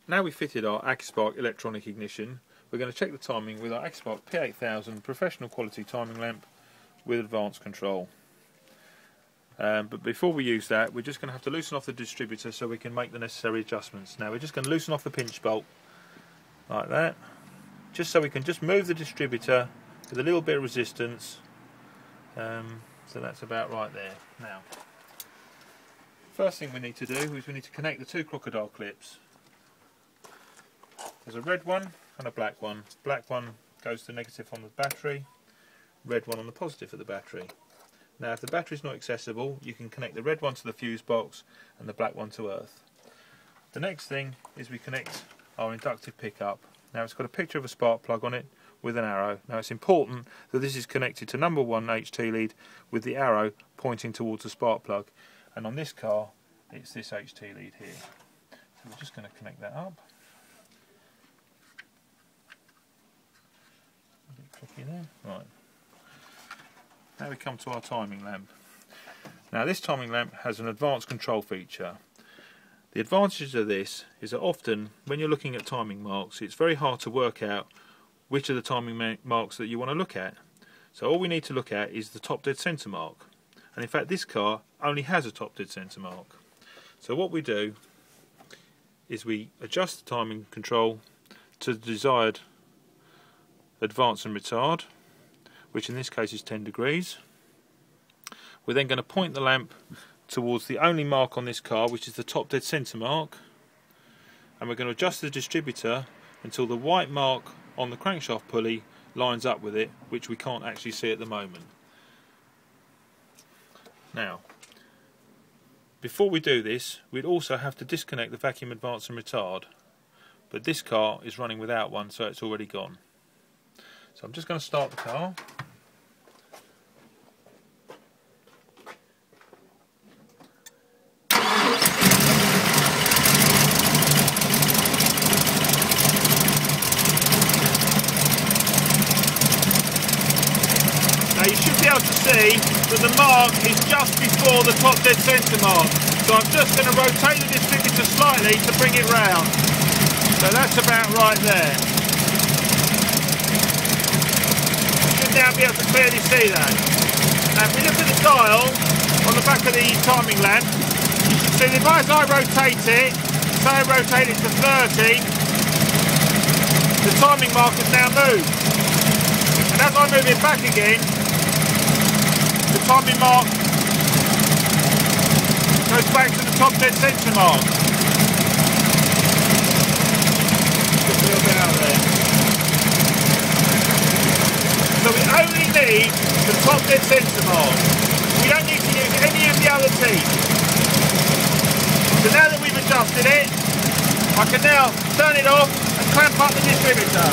Now we've fitted our AccuSpark electronic ignition, we're going to check the timing with our AccuSpark P8000 professional quality timing lamp with advanced control. But before we use that, we're just going to have to loosen off the distributor so we can make the necessary adjustments. Now we're just going to loosen off the pinch bolt like that, just so we can just move the distributor with a little bit of resistance. So that's about right there. Now, first thing we need to do is we need to connect the two crocodile clips. There's a red one and a black one. Black one goes to negative on the battery, red one on the positive of the battery. Now if the battery is not accessible, you can connect the red one to the fuse box and the black one to earth. The next thing is we connect our inductive pickup. Now it's got a picture of a spark plug on it with an arrow. Now it's important that this is connected to number 1 HT lead with the arrow pointing towards the spark plug, and on this car it's this HT lead here. So we're just going to connect that up. A bit tricky there. Right. Now we come to our timing lamp. Now this timing lamp has an advanced control feature. The advantage of this is that often when you're looking at timing marks, it's very hard to work out which are the timing marks that you want to look at. So all we need to look at is the top dead centre mark. And in fact this car only has a top dead centre mark. So what we do is we adjust the timing control to the desired advance and retard, which in this case is 10 degrees. We're then going to point the lamp towards the only mark on this car, which is the top dead centre mark, and we're going to adjust the distributor until the white mark on the crankshaft pulley lines up with it, which we can't actually see at the moment. Now, before we do this, we'd also have to disconnect the vacuum advance and retard, but this car is running without one, so it's already gone. So I'm just going to start the car. Now you should be able to see that the mark is just before the top dead centre mark. So I'm just going to rotate the distributor slightly to bring it round. So that's about right there. Now be able to clearly see that. Now if we look at the dial on the back of the timing lamp, you can see that as I rotate it, say I rotate it to 30, the timing mark has now moved. And as I move it back again, the timing mark goes back to the top dead centre mark. Just a little bit out there. So we only need the top dead centre mark. We don't need to use any of the other teeth. So now that we've adjusted it, I can now turn it off and clamp up the distributor.